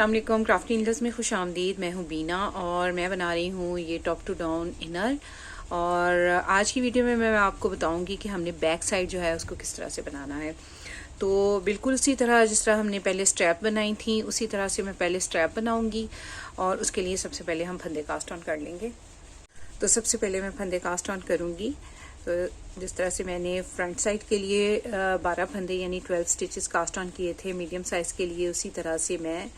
अस्सलाम वालेकुम। Crafty inners में खुश आमदीद। मैं हूँ बीना और मैं बना रही हूँ ये टॉप टू डाउन इनर। और आज की वीडियो में मैं आपको बताऊँगी कि हमने बैक साइड जो है उसको किस तरह से बनाना है। तो बिल्कुल उसी तरह जिस तरह हमने पहले स्ट्रैप बनाई थी उसी तरह से मैं पहले स्ट्रैप बनाऊँगी। और उसके लिए सबसे पहले हम फंदे कास्ट ऑन कर लेंगे। तो सबसे पहले मैं फंदे कास्ट ऑन करूँगी। तो जिस तरह से मैंने फ्रंट साइड के लिए 12 फंदे यानी 12 स्टिचेस कास्ट ऑन किए थे मीडियम साइज़ के लिए, उसी तरह से मैं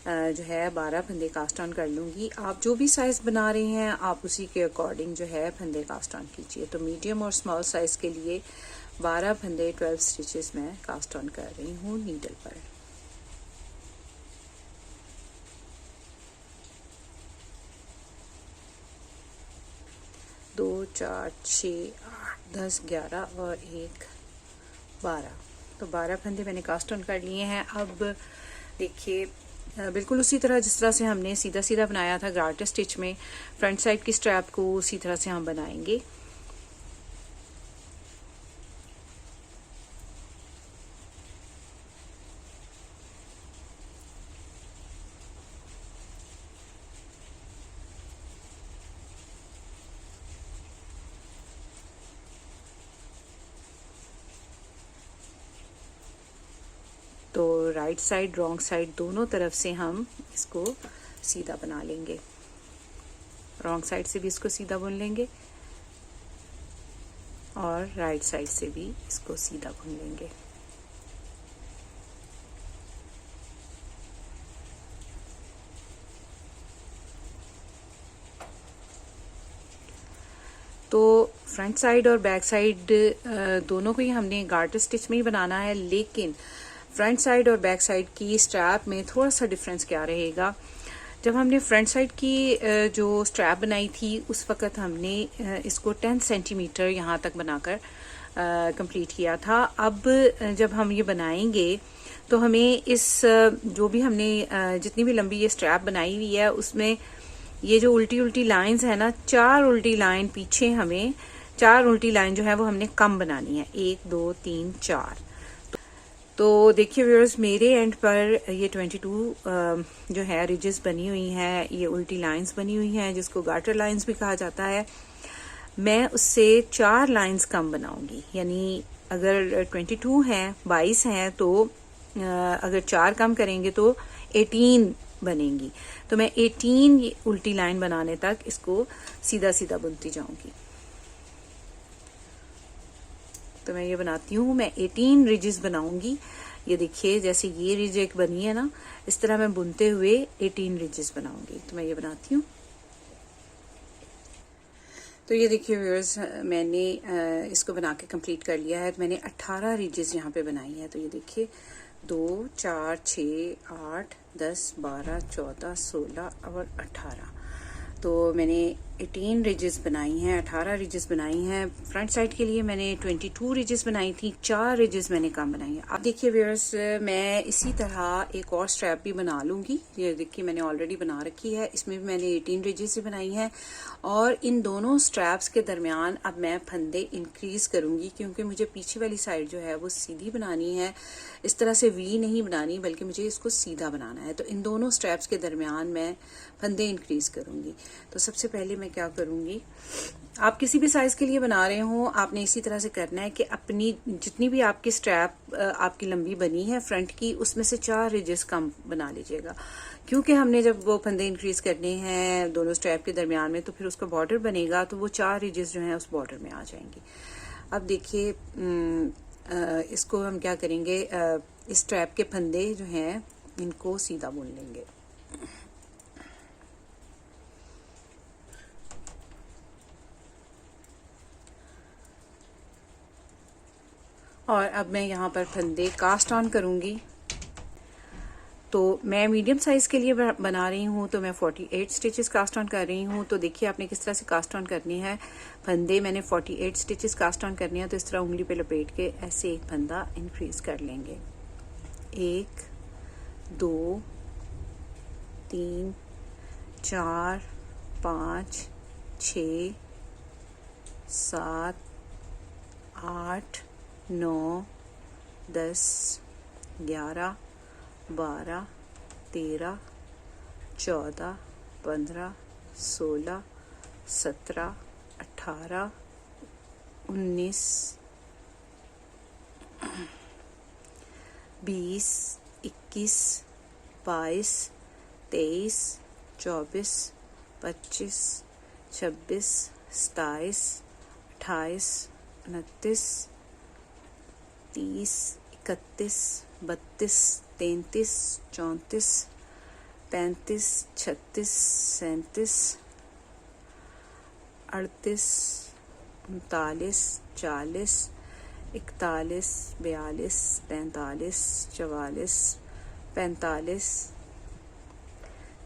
जो है 12 फंदे कास्ट ऑन कर लूँगी। आप जो भी साइज़ बना रहे हैं आप उसी के अकॉर्डिंग जो है फंदे कास्ट ऑन कीजिए। तो मीडियम और स्मॉल साइज़ के लिए 12 फंदे 12 स्टिचेस मैं कास्ट ऑन कर रही हूँ नीडल पर। दो, 4, 6, 8, 10, 11 और 1, 12। तो 12 फंदे मैंने कास्ट ऑन कर लिए हैं। अब देखिए बिल्कुल उसी तरह जिस तरह से हमने सीधा सीधा बनाया था गार्टर स्टिच में, फ्रंट साइड की स्ट्रैप को उसी तरह से हम बनाएंगे। तो राइट साइड रॉन्ग साइड दोनों तरफ से हम इसको सीधा बना लेंगे। रॉन्ग साइड से भी इसको सीधा बुन लेंगे और राइट साइड से भी इसको सीधा बुन लेंगे। तो फ्रंट साइड और बैक साइड दोनों को ही हमने गार्टर स्टिच में ही बनाना है, लेकिन फ्रंट साइड और बैक साइड की स्ट्रैप में थोड़ा सा डिफरेंस क्या रहेगा। जब हमने फ्रंट साइड की जो स्ट्रैप बनाई थी उस वक़्त हमने इसको 10 सेंटीमीटर यहाँ तक बनाकर कंप्लीट किया था। अब जब हम ये बनाएंगे तो हमें इस जो भी हमने जितनी भी लंबी ये स्ट्रैप बनाई हुई है उसमें ये जो उल्टी उल्टी लाइंस है ना, 4 उल्टी लाइन पीछे, हमें 4 उल्टी लाइन जो है वो हमने कम बनानी है। 1, 2, 3, 4। तो देखिए व्यूअर्स, मेरे एंड पर ये 22 जो है रिजेस बनी हुई हैं, ये उल्टी लाइंस बनी हुई हैं जिसको गार्टर लाइंस भी कहा जाता है। मैं उससे 4 लाइंस कम बनाऊंगी, यानी अगर 22 हैं, 22 हैं, तो अगर 4 कम करेंगे तो 18 बनेंगी। तो मैं 18 उल्टी लाइन बनाने तक इसको सीधा सीधा बुनती जाऊंगी। तो मैं ये बनाती हूँ, मैं 18 रिजेस बनाऊंगी। ये देखिए जैसे ये रिज एक बनी है ना, इस तरह मैं बुनते हुए 18 रिजेस बनाऊंगी। तो मैं ये बनाती हूँ। तो ये देखिए व्यूअर्स, मैंने इसको बना के कंप्लीट कर लिया है। तो मैंने 18 रिजेस यहाँ पे बनाई है। तो ये देखिए 2, 4, 6, 8, 10, 12, 14, 16 और 18। तो मैंने 18 रिजेस बनाई हैं, 18 रिजेस बनाई हैं। फ्रंट साइड के लिए मैंने 22 रिजेस बनाई थी, 4 रिजेस मैंने कम बनाई है। अब देखिए व्यूअर्स, मैं इसी तरह एक और स्ट्रैप भी बना लूँगी। ये देखिए मैंने ऑलरेडी बना रखी है, इसमें भी मैंने 18 रिजेस बनाई हैं। और इन दोनों स्ट्रैप्स के दरमियान अब मैं फंदे इंक्रीज करूँगी, क्योंकि मुझे पीछे वाली साइड जो है वो सीधी बनानी है। इस तरह से वी नहीं बनानी, बल्कि मुझे इसको सीधा बनाना है। तो इन दोनों स्ट्रैप्स के दरमियान मैं फंदे इंक्रीज करूँगी। तो सबसे पहले मैं क्या करूँगी, आप किसी भी साइज के लिए बना रहे हो आपने इसी तरह से करना है कि अपनी जितनी भी आपकी स्ट्रैप आपकी लंबी बनी है फ्रंट की, उसमें से 4 रिजेस कम बना लीजिएगा। क्योंकि हमने जब वो फंदे इंक्रीज करने हैं दोनों स्ट्रैप के दरमियान में, तो फिर उसका बॉर्डर बनेगा, तो वो 4 रिजेस जो हैं उस बॉर्डर में आ जाएंगी। अब देखिए इसको हम क्या करेंगे, इस स्ट्रैप के फंदे जो हैं इनको सीधा बुन लेंगे। और अब मैं यहाँ पर फंदे कास्ट ऑन करूँगी। तो मैं मीडियम साइज़ के लिए बना रही हूँ, तो मैं 48 स्टिचेस कास्ट ऑन कर रही हूँ। तो देखिए आपने किस तरह से कास्ट ऑन करनी है फंदे। मैंने 48 स्टिचेस कास्ट ऑन करनी है। तो इस तरह उंगली पे लपेट के ऐसे एक फंदा इंक्रीज कर लेंगे। 1, 2, 3, 4, 5, 6, 7, 8, 9, 10, 11, 12, 13, 14, 15, 16, 17, 18, 19, 20, 21, 22, 23, 24, 25, 26, 27, 28, 29, 30, 31, 32, 33, 34, 35, 36, 37, 38, 39, 40, 41, 42, 43, 44, 45,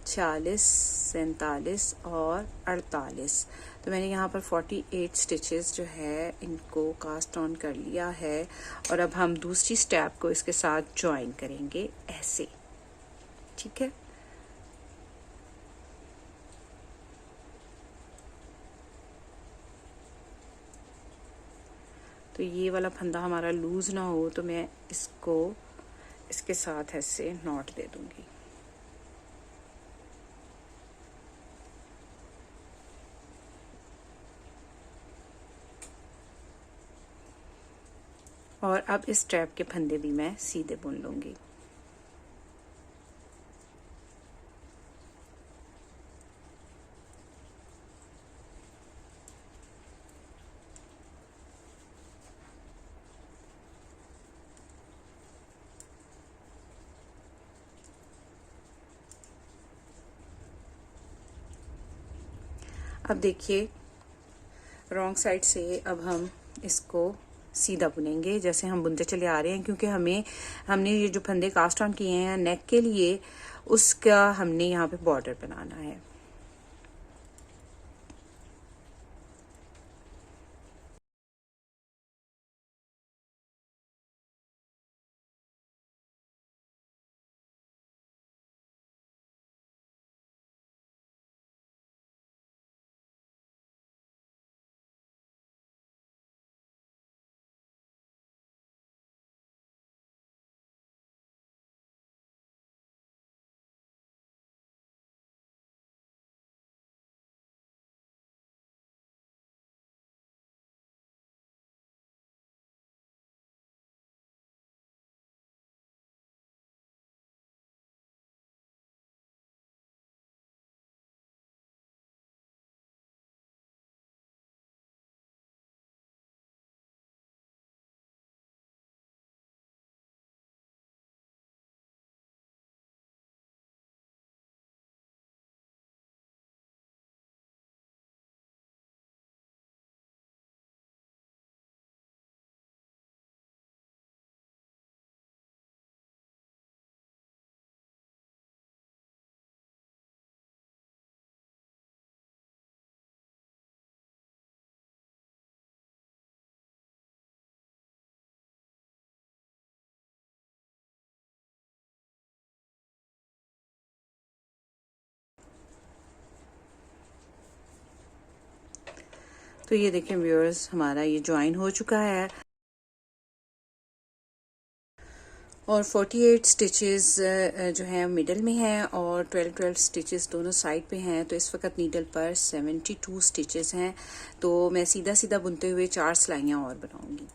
46, 47 और 48। तो मैंने यहाँ पर 48 स्टिचेस जो है इनको कास्ट ऑन कर लिया है और अब हम दूसरी स्टेप को इसके साथ ज्वाइन करेंगे ऐसे, ठीक है। तो ये वाला फंदा हमारा लूज ना हो तो मैं इसको इसके साथ ऐसे नॉट दे दूंगी। और अब इस स्ट्रैप के फंदे भी मैं सीधे बुन लूंगी। अब देखिए रॉन्ग साइड से अब हम इसको सीधा बुनेंगे जैसे हम बुनते चले आ रहे हैं, क्योंकि हमने ये जो फंदे कास्ट ऑन किए हैं नेक के लिए उसका हमने यहाँ पे बॉर्डर बनाना है। तो ये देखें व्यूअर्स हमारा ये ज्वाइन हो चुका है और 48 स्टिचेस जो है मिडल में हैं और 12 स्टिचेस दोनों साइड पे हैं। तो इस वक्त नीडल पर 72 स्टिचेस हैं। तो मैं सीधा सीधा बुनते हुए 4 सिलाइयाँ और बनाऊंगी।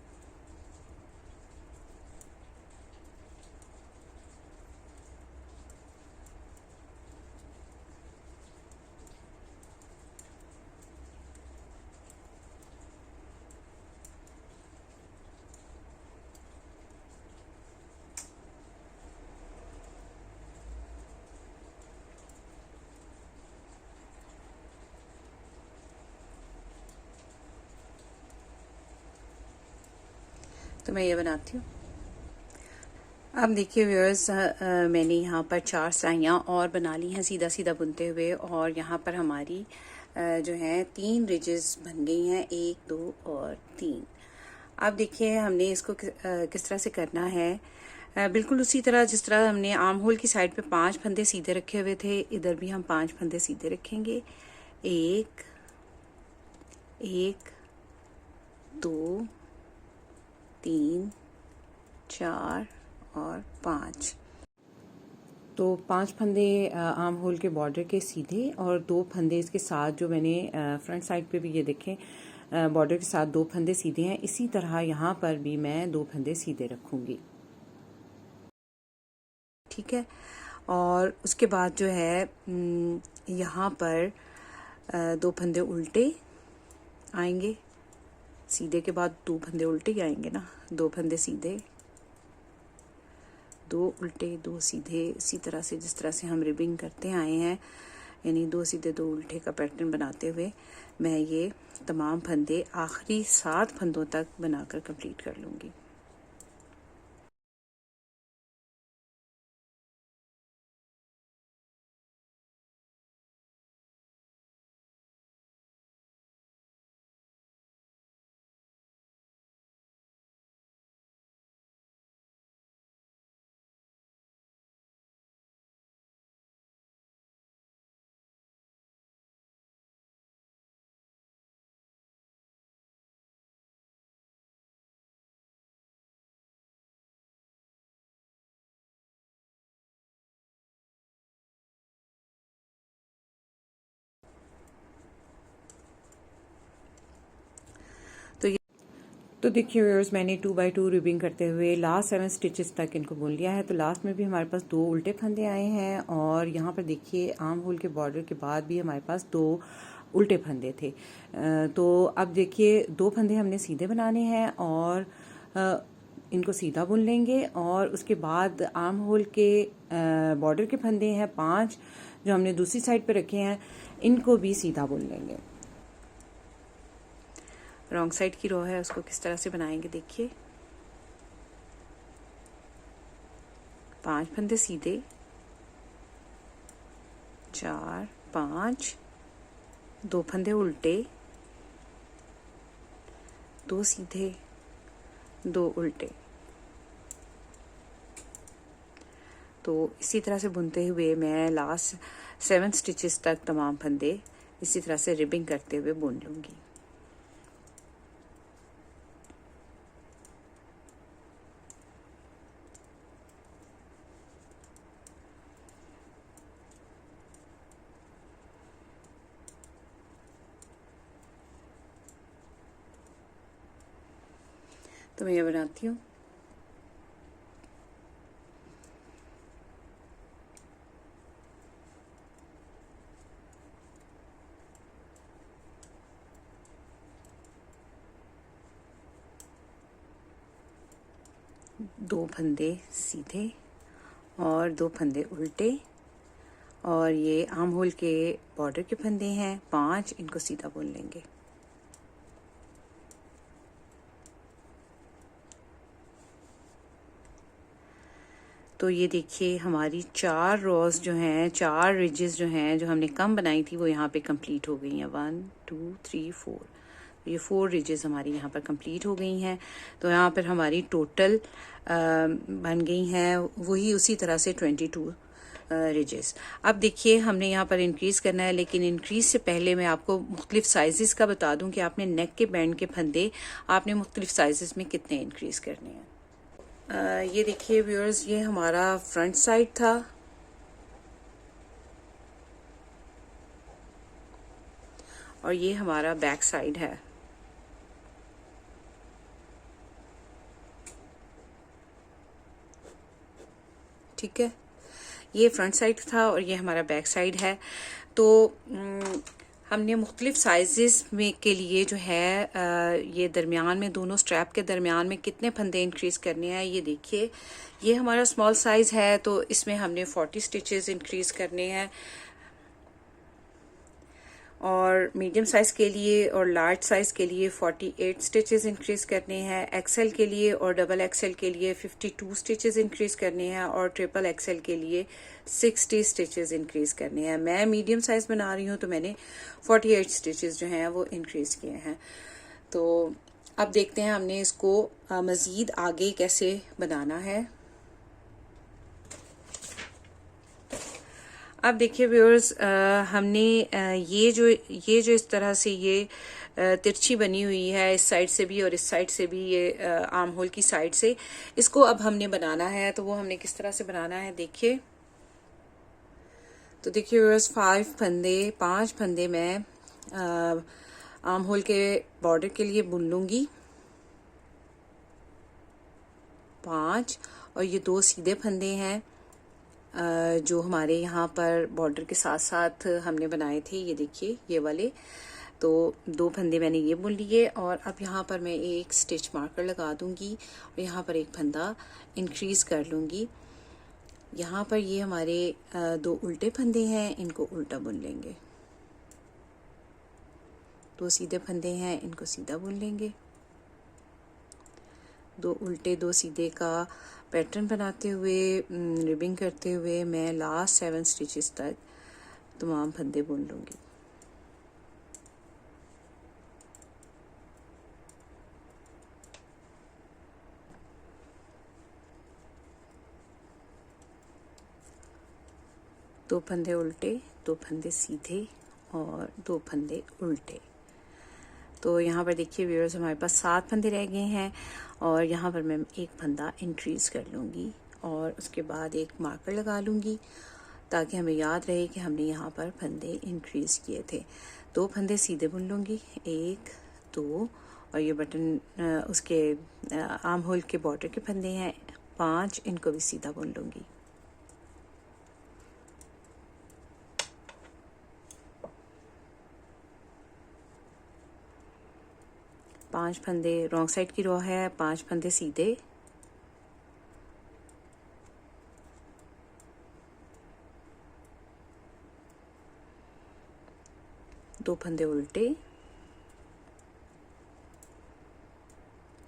तो मैं ये बनाती हूँ। अब देखिए व्यूअर्स मैंने यहाँ पर 4 सिलाइयाँ और बना ली हैं सीधा सीधा बुनते हुए और यहाँ पर हमारी जो है 3 रिजेस बन गई हैं, 1 2 और 3। अब देखिए हमने इसको किस तरह से करना है। बिल्कुल उसी तरह जिस तरह हमने आर्म होल की साइड पे 5 फंदे सीधे रखे हुए थे, इधर भी हम 5 फंदे सीधे रखेंगे। 1 1 2 3 4 और 5। तो 5 फंदे आर्म होल के बॉर्डर के सीधे और 2 फंदे इसके साथ जो मैंने फ्रंट साइड पे भी ये देखें बॉर्डर के साथ 2 फंदे सीधे हैं। इसी तरह यहाँ पर भी मैं 2 फंदे सीधे रखूँगी, ठीक है। और उसके बाद जो है यहाँ पर 2 फंदे उल्टे आएंगे, सीधे के बाद 2 फंदे उल्टे ही आएंगे ना, 2 फंदे सीधे, 2 उल्टे 2 सीधे। इसी तरह से जिस तरह से हम रिबिंग करते आए हैं, यानी 2 सीधे 2 उल्टे का पैटर्न बनाते हुए मैं ये तमाम फंदे आखिरी 7 फंदों तक बनाकर कंप्लीट कर लूँगी। तो देखिए व्यूअर्स, मैंने 2 बाई 2 रिबिंग करते हुए लास्ट 7 स्टिचेस तक इनको बुन लिया है। तो लास्ट में भी हमारे पास 2 उल्टे फंदे आए हैं और यहाँ पर देखिए आर्म होल के बॉर्डर के बाद भी हमारे पास 2 उल्टे फंदे थे। तो अब देखिए 2 फंदे हमने सीधे बनाने हैं और इनको सीधा बुन लेंगे और उसके बाद आर्म होल के बॉर्डर के फंदे हैं 5 जो हमने दूसरी साइड पे रखे हैं, इनको भी सीधा बुन लेंगे। रॉन्ग साइड की रो है उसको किस तरह से बनाएंगे देखिए, 5 फंदे सीधे, 4 5, 2 फंदे उल्टे, 2 सीधे, 2 उल्टे। तो इसी तरह से बुनते हुए मैं लास्ट 7 स्टिचेस तक तमाम फंदे इसी तरह से रिबिंग करते हुए बुन लूँगी। तो मैं ये बनाती हूँ। दो फंदे सीधे और 2 फंदे उल्टे और ये आर्म होल के बॉर्डर के फंदे हैं 5, इनको सीधा बुन लेंगे। तो ये देखिए हमारी 4 रोज जो हैं, 4 रिजेस जो हैं जो हमने कम बनाई थी वो यहाँ पे कंप्लीट हो गई हैं। 1 2 3 4, ये 4 रिजेस हमारी यहाँ पर कंप्लीट हो गई हैं। तो यहाँ पर हमारी टोटल बन गई हैं वही उसी तरह से 22 रिजेस। अब देखिए हमने यहाँ पर इंक्रीज़ करना है, लेकिन इंक्रीज़ से पहले मैं आपको मुख्तलिफ साइज़ का बता दूँ कि आपने नेक के बैंड के फंदे आपने मुख्तलिफ साइज़ में कितने इंक्रीज़ करने हैं। ये देखिए व्यूअर्स, ये हमारा फ्रंट साइड था और ये हमारा बैक साइड है। ठीक है, ये फ्रंट साइड था और ये हमारा बैक साइड है। तो हमने मुख्तलिफ साइज़ में के लिए जो है ये दरमियान में दोनों स्ट्रैप के दरमियान में कितने फंदे इंक्रीज़ करने हैं। ये देखिए ये हमारा स्मॉल साइज़ है तो इसमें हमने 40 स्टिचेस इंक्रीज़ करने हैं और मीडियम साइज़ के लिए और लार्ज साइज़ के लिए 48 स्टिचेस इंक्रीज़ करने हैं। एक्सेल के लिए और डबल एक्सेल के लिए 52 स्टिचेस इंक्रीज़ करने हैं और ट्रिपल एक्सेल के लिए 60 स्टिचेस इंक्रीज़ करने हैं। मैं मीडियम साइज़ बना रही हूँ तो मैंने 48 स्टिचेस जो हैं वो इंक्रीज़ किए हैं। तो अब देखते हैं हमने इसको मज़ीद आगे कैसे बनाना है। अब देखिए व्यूअर्स, हमने ये जो इस तरह से ये तिरछी बनी हुई है इस साइड से भी और इस साइड से भी, ये आर्म होल की साइड से, इसको अब हमने बनाना है। तो वो हमने किस तरह से बनाना है देखिए। तो देखिए व्यूअर्स 5 फंदे मैं आर्म होल के बॉर्डर के लिए बुन लूँगी 5, और ये 2 सीधे फंदे हैं जो हमारे यहाँ पर बॉर्डर के साथ साथ हमने बनाए थे। ये देखिए ये वाले, तो 2 फंदे मैंने ये बुन लिए, और अब यहाँ पर मैं एक स्टिच मार्कर लगा दूंगी और यहाँ पर एक फंदा इंक्रीज कर लूँगी। यहाँ पर ये हमारे 2 उल्टे फंदे हैं, इनको उल्टा बुन लेंगे। 2 सीधे फंदे हैं, इनको सीधा बुन लेंगे। 2 उल्टे 2 सीधे का पैटर्न बनाते हुए रिबिंग करते हुए मैं लास्ट 7 स्टिचेस तक तमाम फंदे बुन लूँगी। दो फंदे उल्टे, 2 फंदे सीधे और 2 फंदे उल्टे। तो यहाँ पर देखिए व्यूअर्स हमारे पास 7 फंदे रह गए हैं, और यहाँ पर मैं एक फंदा इंक्रीज कर लूँगी और उसके बाद एक मार्कर लगा लूँगी ताकि हमें याद रहे कि हमने यहाँ पर फंदे इंक्रीज किए थे। 2 फंदे सीधे बुन लूँगी, 1 2, और ये बटन उसके आर्म होल के बॉर्डर के फंदे हैं 5, इनको भी सीधा बुन लूँगी। पांच फंदे रॉन्ग साइड की रो है, 5 फंदे सीधे, 2 फंदे उल्टे,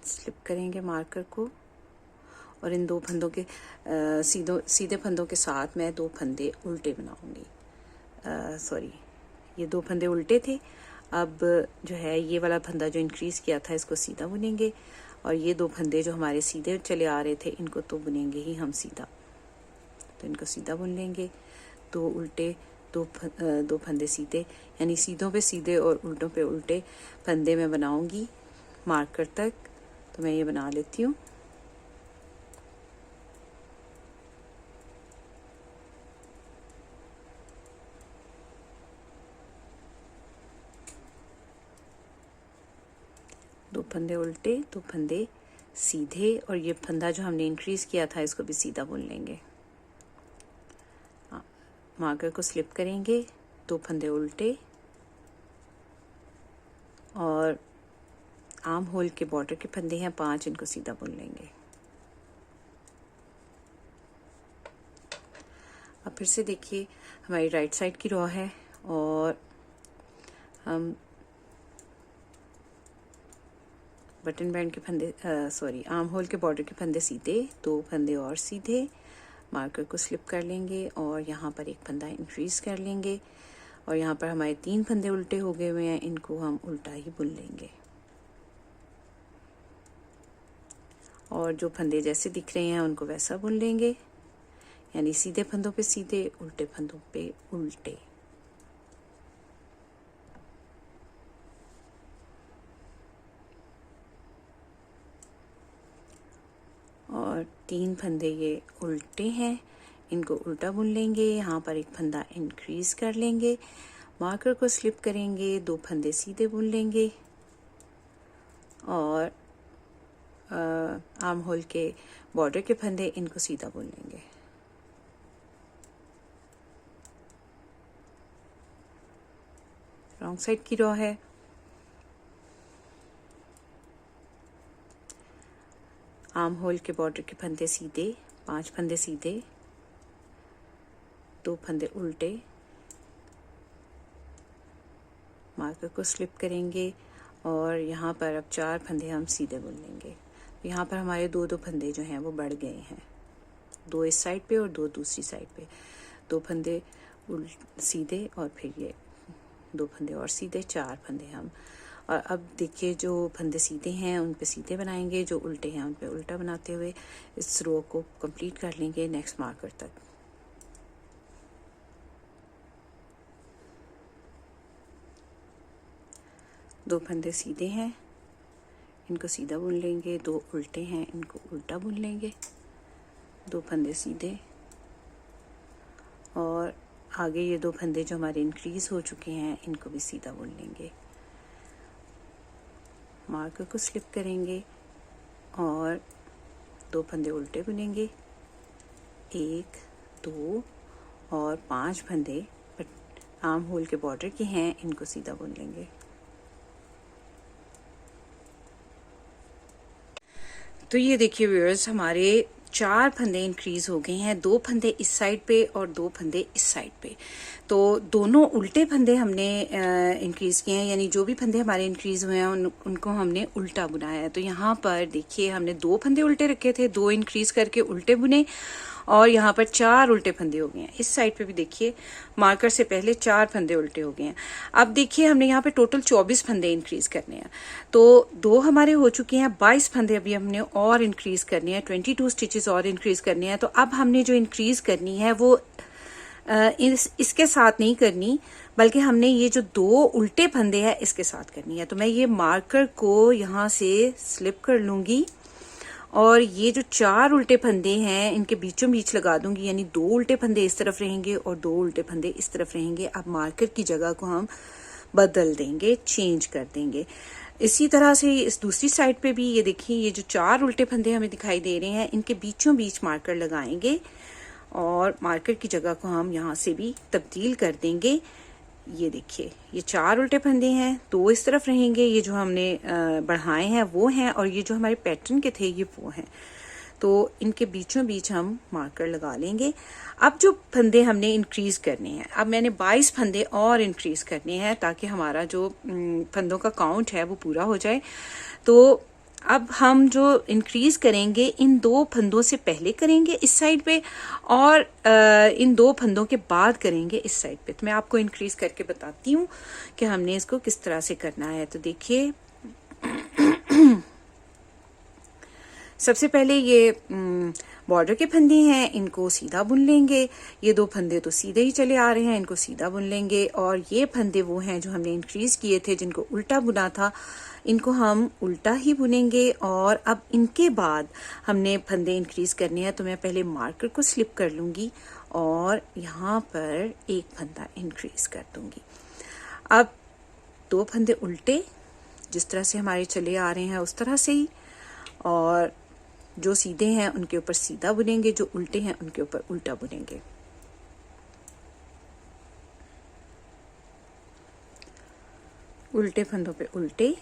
स्लिप करेंगे मार्कर को, और इन 2 फंदों के सीधे फंदों के साथ मैं 2 फंदे उल्टे बनाऊंगी। सॉरी, ये 2 फंदे उल्टे थे। अब जो है ये वाला फंदा जो इंक्रीज किया था इसको सीधा बुनेंगे, और ये 2 फंदे जो हमारे सीधे चले आ रहे थे इनको तो बुनेंगे ही हम सीधा, तो इनको सीधा बुन लेंगे। 2 उल्टे 2 फंदे सीधे, यानी सीधों पे सीधे और उल्टों पे उल्टे फंदे मैं बनाऊंगी मार्कर तक। तो मैं ये बना लेती हूँ। दो फंदे उल्टे, 2 फंदे सीधे, और ये फंदा जो हमने इंक्रीज किया था इसको भी सीधा बुन लेंगे। मार्कर को स्लिप करेंगे, 2 फंदे उल्टे, और आर्म होल के बॉर्डर के फंदे हैं 5, इनको सीधा बुन लेंगे। अब फिर से देखिए हमारी राइट साइड की रो है, और हम बटन बैंड के फंदे आर्म होल के बॉर्डर के फंदे सीधे, 2 फंदे और सीधे, मार्कर को स्लिप कर लेंगे और यहाँ पर एक फंदा इंक्रीज कर लेंगे, और यहाँ पर हमारे 3 फंदे उल्टे हो गए हुए हैं, इनको हम उल्टा ही बुन लेंगे। और जो फंदे जैसे दिख रहे हैं उनको वैसा बुन लेंगे, यानी सीधे फंदों पे सीधे, उल्टे फंदों पे उल्टे। और 3 फंदे ये उल्टे हैं, इनको उल्टा बुन लेंगे। यहाँ पर एक फंदा इंक्रीज कर लेंगे, मार्कर को स्लिप करेंगे, 2 फंदे सीधे बुन लेंगे, और आर्म होल के बॉर्डर के फंदे इनको सीधा बुन लेंगे। रॉन्ग साइड की रो है, आर्म होल के बॉर्डर के फंदे सीधे, 5 फंदे सीधे, 2 फंदे उल्टे, मार्कर को स्लिप करेंगे, और यहाँ पर अब 4 फंदे हम सीधे बुन लेंगे। यहाँ पर हमारे 2 फंदे जो हैं वो बढ़ गए हैं, 2 इस साइड पे और 2 दूसरी साइड पे। 2 फंदे सीधे, और फिर ये 2 फंदे और सीधे, 4 फंदे हम। और अब देखिए जो फंदे सीधे हैं उन पे सीधे बनाएंगे, जो उल्टे हैं उन पे उल्टा बनाते हुए इस रो को कंप्लीट कर लेंगे नेक्स्ट मार्कर तक। दो फंदे सीधे हैं, इनको सीधा बुन लेंगे, 2 उल्टे हैं, इनको उल्टा बुन लेंगे, 2 फंदे सीधे, और आगे ये 2 फंदे जो हमारे इंक्रीज हो चुके हैं इनको भी सीधा बुन लेंगे। मार्कर को स्लिप करेंगे और 2 फंदे उल्टे बुनेंगे, 1 2 और 5 फंदे आर्म होल के बॉर्डर के हैं, इनको सीधा बुन लेंगे। तो ये देखिए व्यूअर्स, हमारे 4 फंदे इंक्रीज हो गए हैं, 2 फंदे इस साइड पे और 2 फंदे इस साइड पे। तो दोनों उल्टे फंदे हमने इंक्रीज किए हैं, यानी जो भी फंदे हमारे इंक्रीज हुए हैं उनको हमने उल्टा बुनाया है। तो यहाँ पर देखिए हमने 2 फंदे उल्टे रखे थे, 2 इंक्रीज करके उल्टे बुने और यहाँ पर 4 उल्टे फंदे हो गए हैं। इस साइड पे भी देखिए मार्कर से पहले 4 फंदे उल्टे हो गए हैं। अब देखिए हमने यहाँ पे टोटल 24 फंदे इंक्रीज करने हैं। तो 2 हमारे हो चुके हैं, 22 फंदे अभी हमने और इंक्रीज करने हैं, 22 स्टिचेस और इंक्रीज करने हैं। तो अब हमने जो इंक्रीज करनी है वो इसके साथ नहीं करनी, बल्कि हमने ये जो 2 उल्टे फंदे हैं इसके साथ करनी है। तो मैं ये मार्कर को यहाँ से स्लिप कर लूंगी और ये जो 4 उल्टे फंदे हैं इनके बीचों बीच लगा दूंगी, यानी 2 उल्टे फंदे इस तरफ रहेंगे और 2 उल्टे फंदे इस तरफ रहेंगे। अब मार्कर की जगह को हम बदल देंगे, चेंज कर देंगे। इसी तरह से इस दूसरी साइड पे भी ये देखिए, ये जो 4 उल्टे फंदे हमें दिखाई दे रहे हैं इनके बीचों बीच मार्कर लगाएंगे और मार्कर की जगह को हम यहाँ से भी तब्दील कर देंगे। ये देखिए ये 4 उल्टे फंदे हैं, 2 इस तरफ रहेंगे, ये जो हमने बढ़ाए हैं वो हैं और ये जो हमारे पैटर्न के थे ये वो हैं। तो इनके बीचों बीच हम मार्कर लगा लेंगे। अब जो फंदे हमने इंक्रीज करने हैं, अब मैंने 22 फंदे और इंक्रीज करने हैं ताकि हमारा जो फंदों का काउंट है वो पूरा हो जाए। तो अब हम जो इंक्रीज करेंगे इन 2 फंदों से पहले करेंगे इस साइड पे और इन 2 फंदों के बाद करेंगे इस साइड पे। तो मैं आपको इंक्रीज करके बताती हूँ कि हमने इसको किस तरह से करना है। तो देखिए सबसे पहले ये बॉर्डर के फंदे हैं, इनको सीधा बुन लेंगे। ये 2 फंदे तो सीधे ही चले आ रहे हैं, इनको सीधा बुन लेंगे। और ये फंदे वो हैं जो हमने इंक्रीज किए थे, जिनको उल्टा बुना था, इनको हम उल्टा ही बुनेंगे। और अब इनके बाद हमने फंदे इंक्रीज करने हैं। तो मैं पहले मार्कर को स्लिप कर लूंगी और यहाँ पर एक फंदा इंक्रीज कर दूंगी। अब 2 फंदे उल्टे जिस तरह से हमारे चले आ रहे हैं उस तरह से ही, और जो सीधे हैं उनके ऊपर सीधा बुनेंगे, जो उल्टे हैं उनके ऊपर उल्टा बुनेंगे। उल्टे फंदों पे उल्टे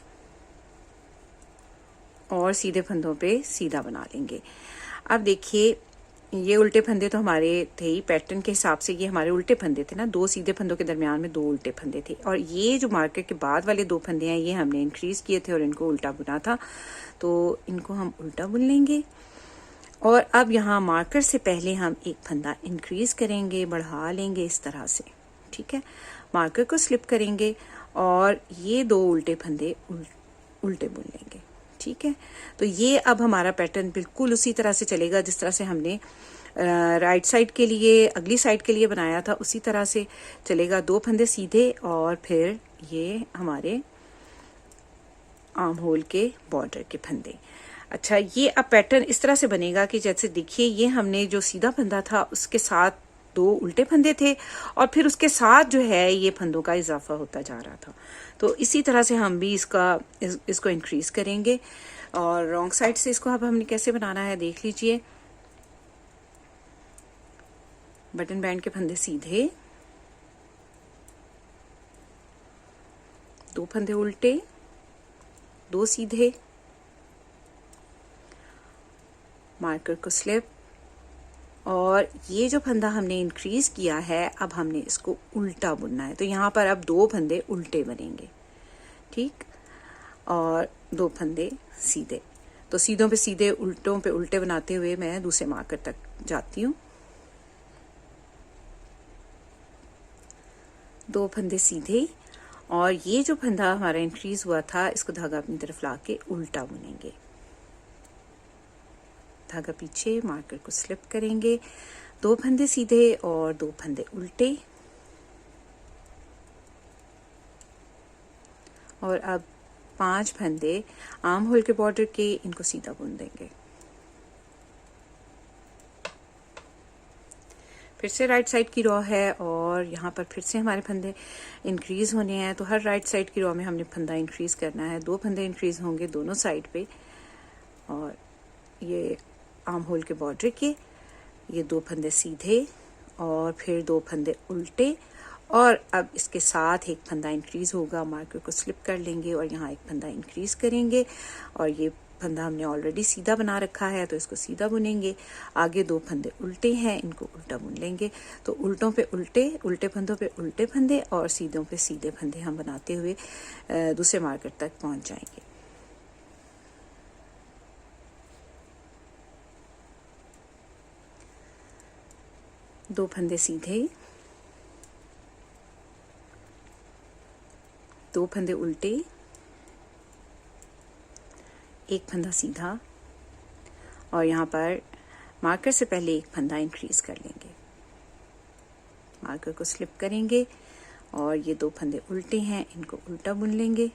और सीधे फंदों पे सीधा बना लेंगे। अब देखिए ये उल्टे फंदे तो हमारे थे ही, पैटर्न के हिसाब से ये हमारे उल्टे फंदे थे ना, 2 सीधे फंदों के दरमियान में 2 उल्टे फंदे थे। और ये जो मार्कर के बाद वाले 2 फंदे हैं ये हमने इंक्रीज किए थे और इनको उल्टा बुना था, तो इनको हम उल्टा बुन लेंगे। और अब यहाँ मार्कर से पहले हम एक फंदा इंक्रीज करेंगे, बढ़ा लेंगे इस तरह से, ठीक है। मार्कर को स्लिप करेंगे और ये 2 उल्टे फंदे उल्टे बुन लेंगे, ठीक है। तो ये अब हमारा पैटर्न बिल्कुल उसी तरह से चलेगा जिस तरह से हमने राइट साइड के लिए, अगली साइड के लिए बनाया था, उसी तरह से चलेगा। 2 फंदे सीधे और फिर ये हमारे आर्म होल के बॉर्डर के फंदे। अच्छा, ये अब पैटर्न इस तरह से बनेगा कि जैसे देखिए ये हमने जो सीधा फंदा था उसके साथ 2 उल्टे फंदे थे और फिर उसके साथ जो है ये फंदों का इजाफा होता जा रहा था। तो इसी तरह से हम भी इसको इंक्रीज करेंगे। और रॉन्ग साइड से इसको अब हमने कैसे बनाना है देख लीजिए। बटन बैंड के फंदे सीधे, 2 फंदे उल्टे, 2 सीधे, मार्कर को स्लिप, और ये जो फंदा हमने इंक्रीज किया है अब हमने इसको उल्टा बुनना है। तो यहाँ पर अब 2 फंदे उल्टे बनेंगे, ठीक, और 2 फंदे सीधे। तो सीधों पे सीधे, उल्टों पे उल्टे बनाते हुए मैं दूसरे मार्कर तक जाती हूँ। 2 फंदे सीधे और ये जो फंदा हमारा इंक्रीज हुआ था इसको धागा अपनी तरफ ला के उल्टा बुनेंगे। धागा पीछे, मार्कर को स्लिप करेंगे, 2 फंदे सीधे और 2 फंदे उल्टे, और अब 5 फंदे आर्म होल के बॉर्डर के, इनको सीधा बुन देंगे। फिर से राइट साइड की रॉ है और और यहाँ पर फिर से हमारे फंदे इंक्रीज़ होने हैं। तो हर राइट साइड की रो में हमने फंदा इंक्रीज़ करना है। 2 फंदे इंक्रीज़ होंगे दोनों साइड पे, और ये आर्म होल के बॉर्डर के ये 2 फंदे सीधे और फिर 2 फंदे उल्टे, और अब इसके साथ एक फंदा इंक्रीज़ होगा। मार्कर को स्लिप कर लेंगे और यहाँ एक फंदा इंक्रीज़ करेंगे, और ये फंदा हमने ऑलरेडी सीधा बना रखा है तो इसको सीधा बुनेंगे। आगे 2 फंदे उल्टे हैं, इनको उल्टा बुन लेंगे। तो उल्टों पे उल्टे, उल्टे फंदों पे उल्टे फंदे और सीधों पे सीधे फंदे हम बनाते हुए दूसरे मार्कर तक पहुंच जाएंगे। दो फंदे सीधे, 2 फंदे उल्टे, एक फंदा सीधा, और यहाँ पर मार्कर से पहले एक फंदा इंक्रीज कर लेंगे। मार्कर को स्लिप करेंगे और ये 2 फंदे उल्टे हैं, इनको उल्टा बुन लेंगे।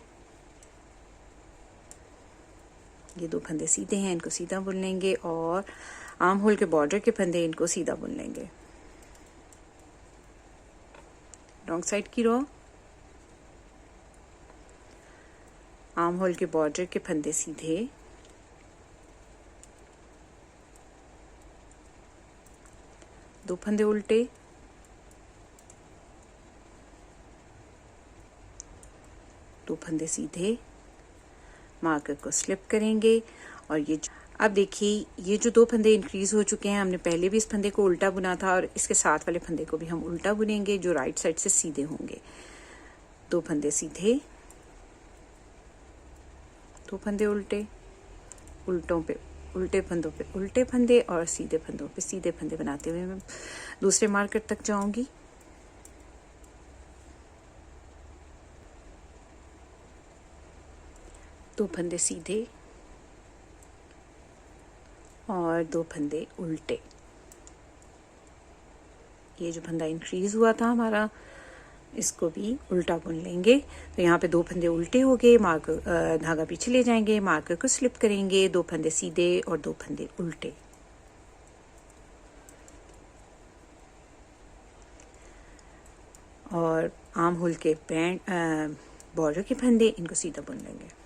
ये 2 फंदे सीधे हैं, इनको सीधा बुन लेंगे, और आर्म होल के बॉर्डर के फंदे इनको सीधा बुन लेंगे। रॉन्ग साइड की रो, आर्म होल के बॉर्डर के फंदे सीधे, दो फंदे उल्टे, दो फंदे सीधे, मार्कर को स्लिप करेंगे। और ये अब देखिए ये जो 2 फंदे इंक्रीज हो चुके हैं, हमने पहले भी इस फंदे को उल्टा बुना था और इसके साथ वाले फंदे को भी हम उल्टा बुनेंगे जो राइट साइड से सीधे होंगे। 2 फंदे सीधे, 2 फंदे उल्टे, उल्टों पे उल्टे फंदों पे उल्टे फंदे और सीधे फंदों पे सीधे फंदे बनाते हुए मैं दूसरे मार्कर तक जाऊंगी। दो फंदे सीधे और 2 फंदे उल्टे। ये जो फंदा इंक्रीज हुआ था हमारा, इसको भी उल्टा बुन लेंगे। तो यहाँ पे 2 फंदे उल्टे हो गए, मार्कर धागा पीछे ले जाएंगे, मार्कर को स्लिप करेंगे, 2 फंदे सीधे और 2 फंदे उल्टे। और आर्म होल के बैंड बॉर्डर के फंदे, इनको सीधा बुन लेंगे।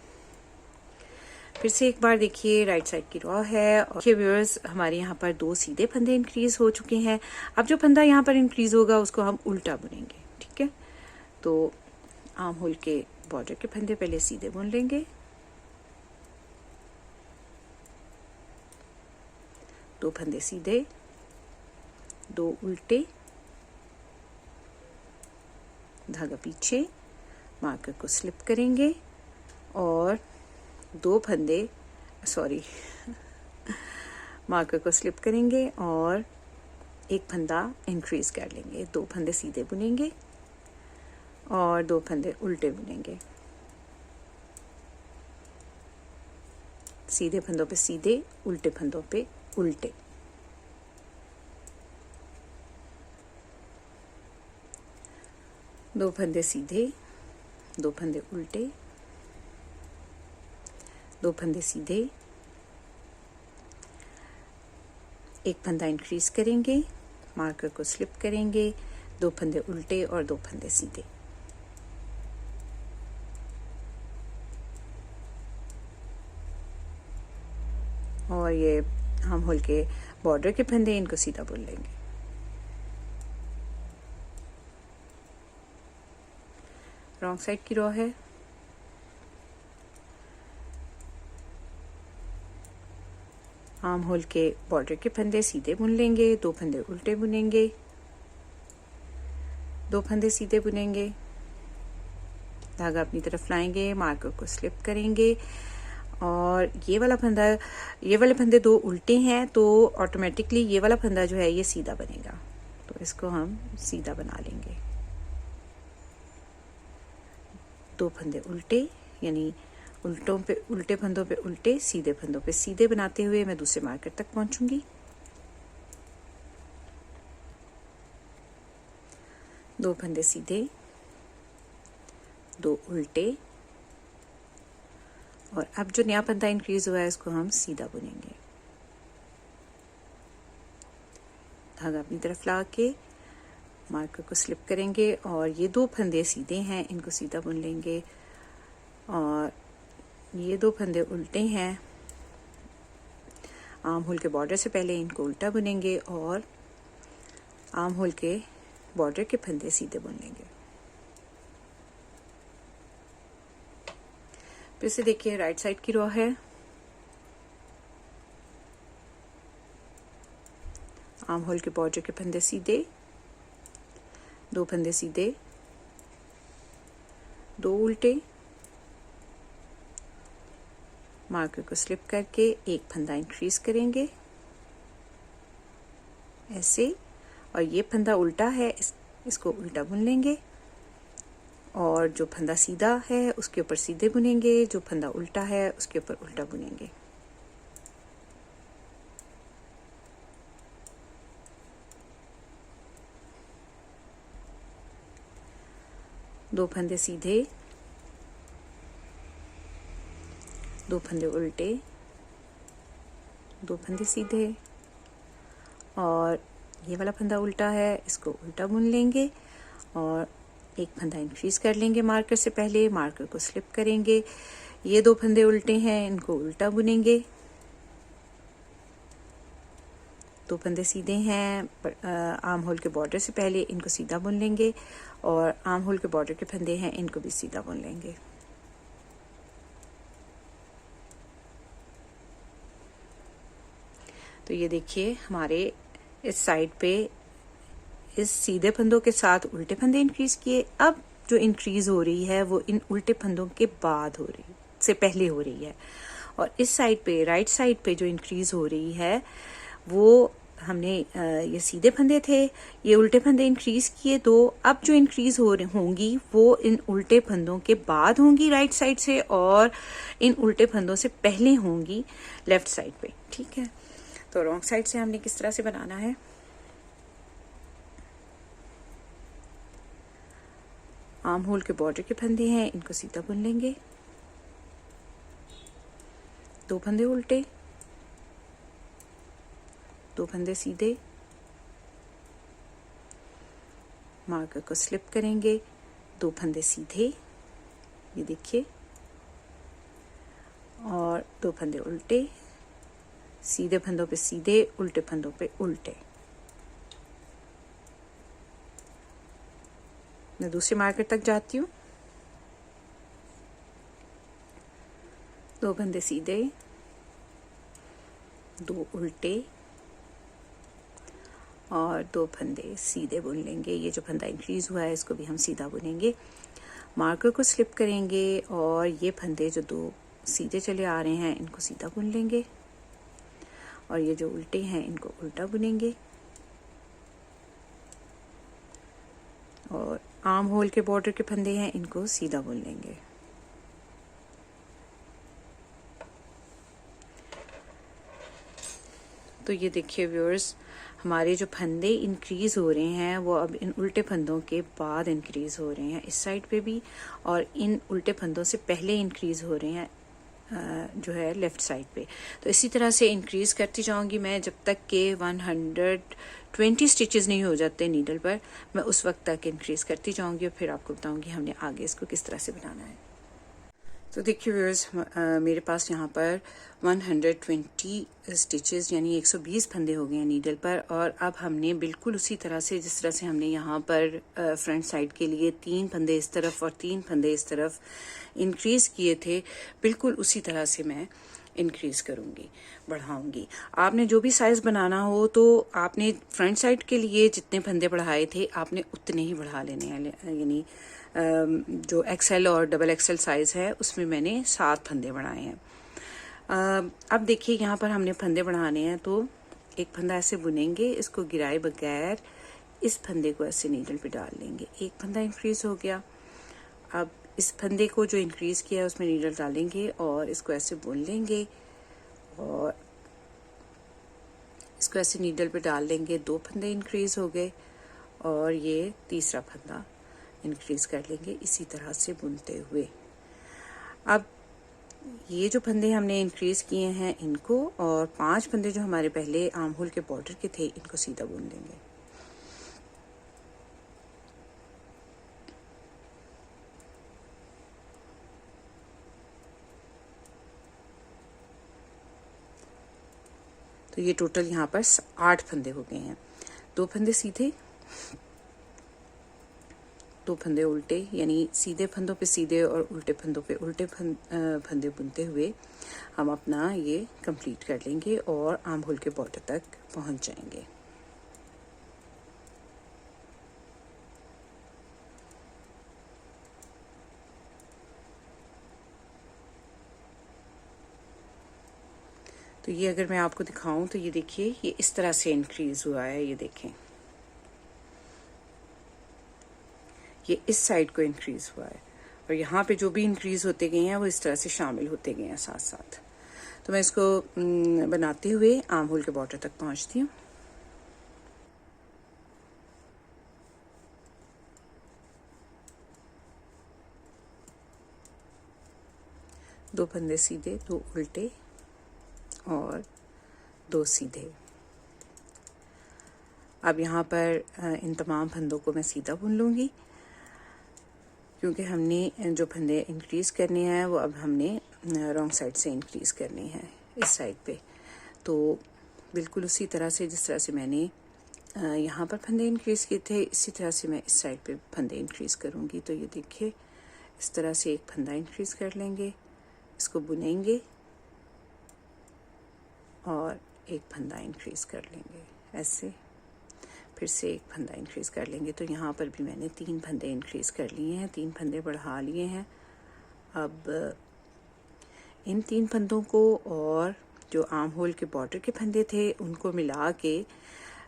फिर से एक बार देखिए राइट साइड की रॉ है, और व्यूअर्स हमारे यहाँ पर 2 सीधे फंदे इंक्रीज हो चुके हैं। अब जो फंदा यहाँ पर इंक्रीज होगा उसको हम उल्टा बुनेंगे, ठीक है। तो आर्म होल के बॉर्डर के फंदे पहले सीधे बुन लेंगे, 2 फंदे सीधे, 2 उल्टे, धागा पीछे, मार्कर को स्लिप करेंगे और 2 फंदे मार्कर को स्लिप करेंगे और एक फंदा इंक्रीज कर लेंगे। 2 फंदे सीधे बुनेंगे और 2 फंदे उल्टे बुनेंगे। सीधे फंदों पे सीधे, उल्टे फंदों पे उल्टे। दो फंदे सीधे, 2 फंदे उल्टे, 2 फंदे सीधे, एक फंदा इंक्रीज करेंगे, मार्कर को स्लिप करेंगे, 2 फंदे उल्टे और 2 फंदे सीधे। और ये हम होल के बॉर्डर के फंदे, इनको सीधा बुन लेंगे। रॉन्ग साइड की रो है, आर्म होल के बॉर्डर के फंदे सीधे बुन लेंगे, 2 फंदे उल्टे बुनेंगे, 2 फंदे सीधे बुनेंगे, धागा अपनी तरफ लाएंगे, मार्कर को स्लिप करेंगे। और ये वाले फंदे 2 उल्टे हैं तो ऑटोमेटिकली ये वाला फंदा जो है ये सीधा बनेगा, तो इसको हम सीधा बना लेंगे। 2 फंदे उल्टे, यानी उल्टे फंदों पे उल्टे, सीधे फंदों पे सीधे बनाते हुए मैं दूसरे मार्कर तक पहुंचूंगी। 2 फंदे सीधे, 2 उल्टे, और अब जो नया फंदा इंक्रीज हुआ है इसको हम सीधा बुनेंगे। धागा अपनी तरफ ला के मार्कर को स्लिप करेंगे और ये 2 फंदे सीधे हैं, इनको सीधा बुन लेंगे और ये 2 फंदे उल्टे हैं, आर्म होल के बॉर्डर से पहले इनको उल्टा बुनेंगे और आर्म होल के बॉर्डर के फंदे सीधे बुन लेंगे। फिर से देखिए राइट साइड की रो है, आर्म होल के बॉर्डर के फंदे सीधे, 2 फंदे सीधे, 2 उल्टे, मार्कर को स्लिप करके एक फंदा इंक्रीज करेंगे ऐसे, और ये फंदा उल्टा है, इसको उल्टा बुन लेंगे और जो फंदा सीधा है उसके ऊपर सीधे बुनेंगे, जो फंदा उल्टा है उसके ऊपर उल्टा बुनेंगे। दो फंदे सीधे, 2 फंदे उल्टे, 2 फंदे सीधे और ये वाला फंदा उल्टा है, इसको उल्टा बुन लेंगे और एक फंदा इंक्रीज कर लेंगे मार्कर से पहले, मार्कर को स्लिप करेंगे, ये 2 फंदे उल्टे हैं, इनको उल्टा बुनेंगे, 2 फंदे सीधे हैं, आर्म होल के बॉर्डर से पहले इनको सीधा बुन लेंगे और आर्म होल के बॉर्डर के फंदे हैं, इनको भी सीधा बुन लेंगे। तो ये देखिए हमारे इस साइड पे इस सीधे फंदों के साथ उल्टे फंदे इंक्रीज किए, अब जो इंक्रीज हो रही है वो इन उल्टे फंदों के बाद हो रही से पहले हो रही है, और इस साइड पे राइट साइड पे जो इंक्रीज हो रही है वो हमने ये सीधे फंदे थे, ये उल्टे फंदे इंक्रीज किए 2, अब जो इंक्रीज होंगी वो इन उल्टे फंदों के बाद होंगी राइट साइड से और इन उल्टे फंदों से पहले होंगी लेफ्ट साइड पे। ठीक है, तो रॉन्ग साइड से हमने किस तरह से बनाना है, आर्म होल के बॉर्डर के फंदे हैं, इनको सीधा बुन लेंगे, 2 फंदे उल्टे, 2 फंदे सीधे, मार्कर को स्लिप करेंगे, 2 फंदे सीधे, ये देखिए, और 2 फंदे उल्टे, सीधे फंदों पे सीधे, उल्टे फंदों पे उल्टे। मैं दूसरे मार्कर तक जाती हूँ, 2 फंदे सीधे, 2 उल्टे और 2 फंदे सीधे बुन लेंगे। ये जो फंदा इंक्रीज हुआ है इसको भी हम सीधा बुनेंगे, मार्कर को स्लिप करेंगे और ये फंदे जो 2 सीधे चले आ रहे हैं इनको सीधा बुन लेंगे और ये जो उल्टे हैं इनको उल्टा बुनेंगे और आर्म होल के बॉर्डर के फंदे हैं इनको सीधा बुन लेंगे। तो ये देखिए व्यूअर्स, हमारे जो फंदे इंक्रीज हो रहे हैं वो अब इन उल्टे फंदों के बाद इंक्रीज हो रहे हैं, इस साइड पे भी, और इन उल्टे फंदों से पहले इंक्रीज हो रहे हैं जो है लेफ्ट साइड पे। तो इसी तरह से इंक्रीज करती जाऊंगी मैं जब तक के 120 स्टिचेस नहीं हो जाते नीडल पर, मैं उस वक्त तक इंक्रीज करती जाऊंगी और फिर आपको बताऊंगी हमने आगे इसको किस तरह से बनाना है। तो देखिए व्यूअर्स, मेरे पास यहाँ पर 120 स्टिचेस यानी 120 फंदे हो गए हैं नीडल पर, और अब हमने बिल्कुल उसी तरह से जिस तरह से हमने यहाँ पर फ्रंट साइड के लिए 3 फंदे इस तरफ और 3 फंदे इस तरफ इंक्रीज किए थे, बिल्कुल उसी तरह से मैं इंक्रीज करूँगी, बढ़ाऊँगी। आपने जो भी साइज़ बनाना हो तो आपने फ्रंट साइड के लिए जितने फंदे बढ़ाए थे आपने उतने ही बढ़ा लेने हैं, यानी जो एक्सेल और डबल एक्सेल साइज़ है उसमें मैंने 7 फंदे बढ़ाए हैं। अब देखिए यहाँ पर हमने फंदे बढ़ाने हैं, तो एक फंदा ऐसे बुनेंगे, इसको गिराए बगैर इस फंदे को ऐसे नीडल पे डाल लेंगे, एक फंदा इंक्रीज हो गया। अब इस फंदे को जो इंक्रीज किया है उसमें नीडल डालेंगे और इसको ऐसे बुन लेंगे और इसको ऐसे नीडल पे डाल लेंगे, 2 फंदे इंक्रीज हो गए और ये तीसरा फंदा इंक्रीज कर लेंगे इसी तरह से बुनते हुए। अब ये जो फंदे हमने इंक्रीज किए हैं इनको, और 5 फंदे जो हमारे पहले आर्म होल के बॉर्डर के थे इनको सीधा बुन लेंगे। तो ये टोटल यहाँ पर 8 फंदे हो गए हैं। 2 फंदे सीधे, 2 फंदे उल्टे, यानी सीधे फंदों पे सीधे और उल्टे फंदों पे उल्टे फंदे बुनते हुए हम अपना ये कंप्लीट कर लेंगे और आर्म होल के बॉर्डर तक पहुंच जाएंगे। तो ये अगर मैं आपको दिखाऊं तो ये देखिए, ये इस तरह से इंक्रीज हुआ है। ये देखें, ये इस साइड को इंक्रीज हुआ है और यहाँ पे जो भी इंक्रीज होते गए हैं वो इस तरह से शामिल होते गए हैं साथ साथ। तो मैं इसको बनाते हुए आर्म होल के बॉर्डर तक पहुंचती हूँ। दो फंदे सीधे, 2 उल्टे और 2 सीधे। अब यहाँ पर इन तमाम फंदों को मैं सीधा बुन लूँगी, क्योंकि हमने जो फंदे इंक्रीज करने हैं वो अब हमने रॉन्ग साइड से इंक्रीज करने हैं इस साइड पे। तो बिल्कुल उसी तरह से जिस तरह से मैंने यहाँ पर फंदे इंक्रीज किए थे, इसी तरह से मैं इस साइड पे फंदे इंक्रीज करूँगी। तो ये देखिए, इस तरह से एक फंदा इंक्रीज कर लेंगे, इसको बुनेंगे और एक फंदा इंक्रीज कर लेंगे ऐसे, फिर से एक फंदा इंक्रीज कर लेंगे। तो यहाँ पर भी मैंने 3 फंदे इंक्रीज कर लिए हैं, 3 फंदे बढ़ा लिए हैं। अब इन 3 फंदों को और जो आर्म होल के बॉर्डर के फंदे थे उनको मिला के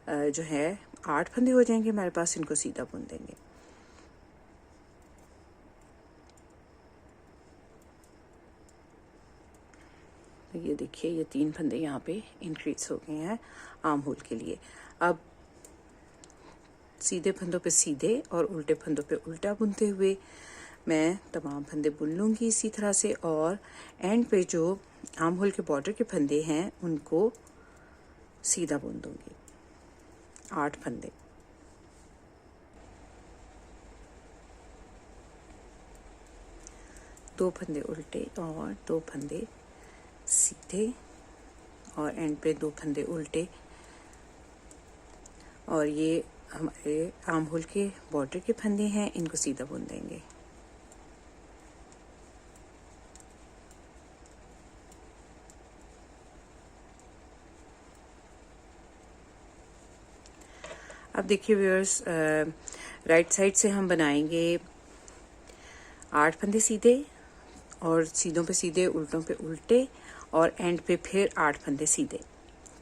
जो है 8 फंदे हो जाएंगे हमारे पास। इनको सीधा बुन देंगे। तो ये देखिए, ये 3 फंदे यहाँ पे इंक्रीज हो गए हैं आर्म होल के लिए। अब सीधे फंदों पे सीधे और उल्टे फंदों पे उल्टा बुनते हुए मैं तमाम फंदे बुन लूँगी इसी तरह से, और एंड पे जो आर्म होल के बॉर्डर के फंदे हैं उनको सीधा बुन दूँगी। 8 फंदे। दो फंदे उल्टे और 2 फंदे सीधे और एंड पे 2 फंदे उल्टे, और ये हमारे आर्म होल के बॉर्डर के फंदे हैं, इनको सीधा बुन देंगे। अब देखिए व्यूअर्स, राइट साइड से हम बनाएंगे 8 फंदे सीधे और सीधों पे सीधे, उल्टों पे उल्टे और एंड पे फिर 8 फंदे सीधे,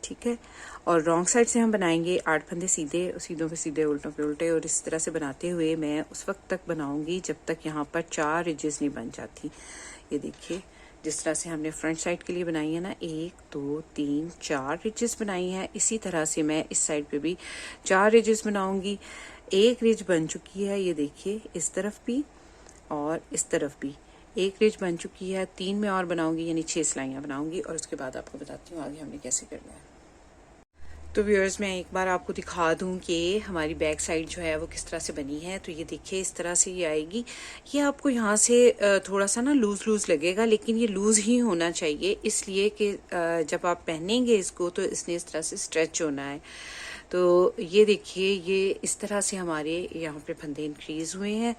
ठीक है। और रॉन्ग साइड से हम बनाएंगे 8 फंदे सीधे, सीधों पे सीधे, उल्टों पे उल्टे, और इस तरह से बनाते हुए मैं उस वक्त तक बनाऊंगी जब तक यहाँ पर 4 रिजेस नहीं बन जाती। ये देखिए, जिस तरह से हमने फ्रंट साइड के लिए बनाई है ना, 1 2 3 4 रिजेस बनाई है, इसी तरह से मैं इस साइड पे भी 4 रिजेस बनाऊंगी। एक रिज बन चुकी है, ये देखिए, इस तरफ भी और इस तरफ भी एक रिज बन चुकी है। 3 में और बनाऊंगी, यानी 6 सिलाइयाँ बनाऊंगी, और उसके बाद आपको बताती हूँ आगे हमने कैसे करना है। तो व्यूअर्स, मैं एक बार आपको दिखा दूं कि हमारी बैक साइड जो है वो किस तरह से बनी है। तो ये देखिए, इस तरह से ये आएगी। ये आपको यहाँ से थोड़ा सा ना लूज लूज लगेगा, लेकिन ये लूज ही होना चाहिए, इसलिए कि जब आप पहनेंगे इसको तो इसने इस तरह से स्ट्रेच होना है। तो ये देखिए, ये इस तरह से हमारे यहाँ पे फंदे इंक्रीज हुए हैं।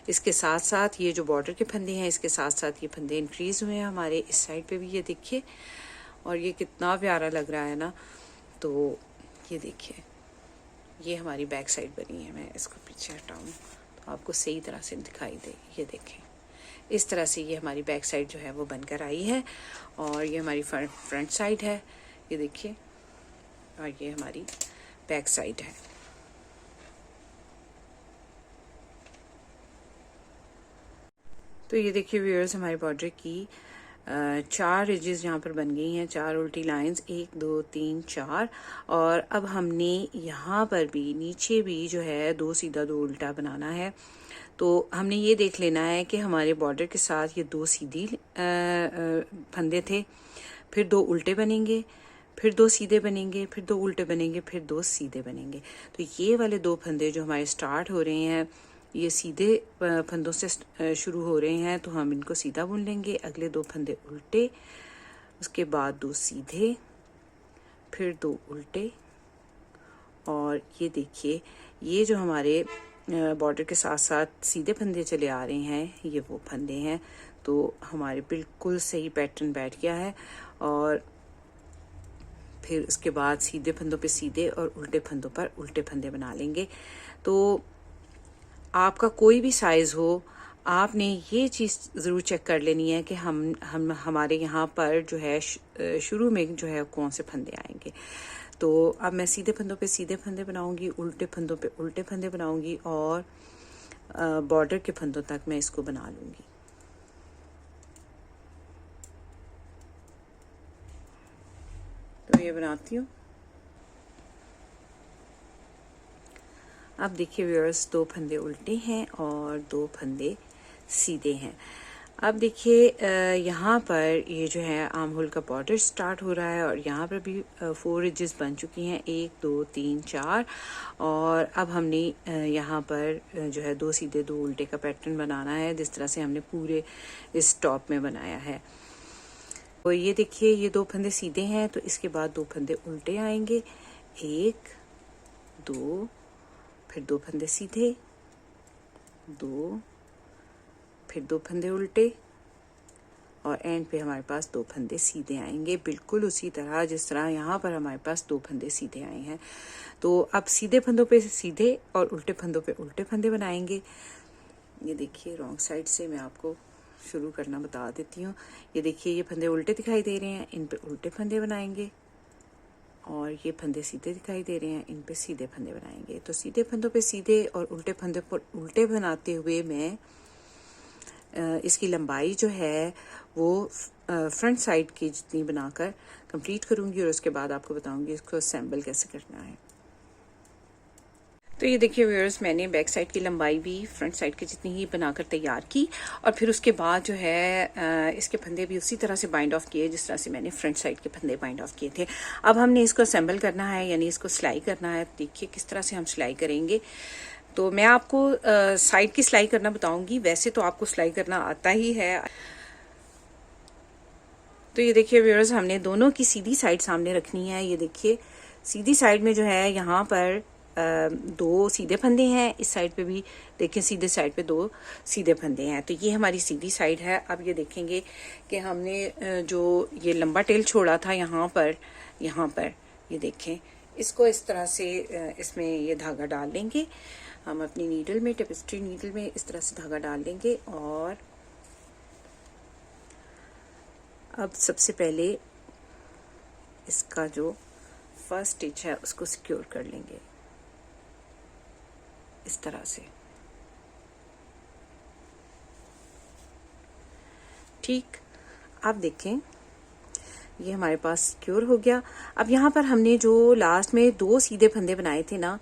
इसके साथ साथ ये जो बॉर्डर के फंदे हैं, इसके साथ साथ ये फंदे इंक्रीज हुए हैं हमारे इस साइड पे भी, ये देखिए। और ये कितना प्यारा लग रहा है ना। तो ये देखिए, ये हमारी बैक साइड बनी है। मैं इसको पीछे हटाऊं तो आपको सही तरह से दिखाई दे। ये देखें, इस तरह से ये हमारी बैक साइड जो है वो बनकर आई है, और ये हमारी फ्रंट साइड है, ये देखिए, और ये हमारी बैक साइड है। तो ये देखिए व्यूअर्स, हमारे बॉर्डर की 4 रिजेस यहाँ पर बन गई हैं, 4 उल्टी लाइंस, 1 2 3 4। और अब हमने यहाँ पर भी नीचे भी जो है 2 सीधा 2 उल्टा बनाना है। तो हमने ये देख लेना है कि हमारे बॉर्डर के साथ ये 2 सीधी फंदे थे, फिर 2 उल्टे बनेंगे, फिर 2 सीधे बनेंगे, फिर 2 उल्टे बनेंगे, फिर 2 सीधे बनेंगे। तो ये वाले 2 फंदे जो हमारे स्टार्ट हो रहे हैं, ये सीधे फंदों से शुरू हो रहे हैं, तो हम इनको सीधा बुन लेंगे। अगले 2 फंदे उल्टे, उसके बाद 2 सीधे, फिर 2 उल्टे, और ये देखिए ये जो हमारे बॉर्डर के साथ साथ सीधे फंदे चले आ रहे हैं, ये वो फंदे हैं। तो हमारे बिल्कुल सही पैटर्न बैठ गया है। और फिर उसके बाद सीधे फंदों पे सीधे और उल्टे फंदों पर उल्टे फंदे बना लेंगे। तो आपका कोई भी साइज़ हो, आपने ये चीज़ ज़रूर चेक कर लेनी है कि हम हमारे यहाँ पर जो है शुरू में जो है कौन से फंदे आएंगे। तो अब मैं सीधे फंदों पे सीधे फंदे बनाऊंगी, उल्टे फंदों पे उल्टे फंदे बनाऊंगी, और बॉर्डर के फंदों तक मैं इसको बना लूंगी। तो ये बनाती हूँ। अब देखिए व्यूअर्स, 2 फंदे उल्टे हैं और 2 फंदे सीधे हैं। अब देखिए यहाँ पर ये जो है आर्म होल का बॉर्डर स्टार्ट हो रहा है, और यहाँ पर भी 4 एजेस बन चुकी हैं, 1 2 3 4। और अब हमने यहाँ पर जो है 2 सीधे 2 उल्टे का पैटर्न बनाना है, जिस तरह से हमने पूरे इस टॉप में बनाया है। तो ये देखिए ये 2 फंदे सीधे हैं, तो इसके बाद 2 फंदे उल्टे आएंगे, 1 2, फिर 2 फंदे सीधे, 2, फिर 2 फंदे उल्टे, और एंड पे हमारे पास 2 फंदे सीधे आएंगे, बिल्कुल उसी तरह जिस तरह यहाँ पर हमारे पास 2 फंदे सीधे आए हैं। तो अब सीधे फंदों पे सीधे और उल्टे फंदों पे उल्टे फंदे बनाएंगे। ये देखिए रॉन्ग साइड से मैं आपको शुरू करना बता देती हूँ। ये देखिए ये फंदे उल्टे दिखाई दे रहे हैं, इन पे उल्टे फंदे बनाएंगे, और ये फंदे सीधे दिखाई दे रहे हैं, इन पे सीधे फंदे बनाएंगे। तो सीधे फंदों पे सीधे और उल्टे फंदों पर उल्टे बनाते हुए मैं इसकी लंबाई जो है वो फ्रंट साइड की जितनी बनाकर कंप्लीट करूंगी, और उसके बाद आपको बताऊंगी इसको असेंबल कैसे करना है। तो ये देखिए व्यूअर्स, मैंने बैक साइड की लंबाई भी फ्रंट साइड की जितनी ही बनाकर तैयार की, और फिर उसके बाद जो है इसके फंदे भी उसी तरह से बाइंड ऑफ किए जिस तरह से मैंने फ्रंट साइड के फंदे बाइंड ऑफ किए थे। अब हमने इसको असेंबल करना है, यानी इसको सिलाई करना है। देखिए किस तरह से हम सिलाई करेंगे। तो मैं आपको साइड की सिलाई करना बताऊंगी, वैसे तो आपको सिलाई करना आता ही है। तो ये देखिए व्यूअर्स, हमने दोनों की सीधी साइड सामने रखनी है। ये देखिए सीधी साइड में जो है यहाँ पर 2 सीधे फंदे हैं, इस साइड पे भी देखिए सीधे साइड पे 2 सीधे फंदे हैं। तो ये हमारी सीधी साइड है। अब ये देखेंगे कि हमने जो ये लंबा टेल छोड़ा था यहाँ पर ये देखें, इसको इस तरह से इसमें ये धागा डाल लेंगे। हम अपनी नीडल में, टेपेस्ट्री नीडल में इस तरह से धागा डाल देंगे, और अब सबसे पहले इसका जो फर्स्ट स्टिच है उसको सिक्योर कर लेंगे इस तरह से। ठीक, आप देखें ये हमारे पास सिक्योर हो गया। अब यहाँ पर हमने जो लास्ट में 2 सीधे फंदे बनाए थे ना,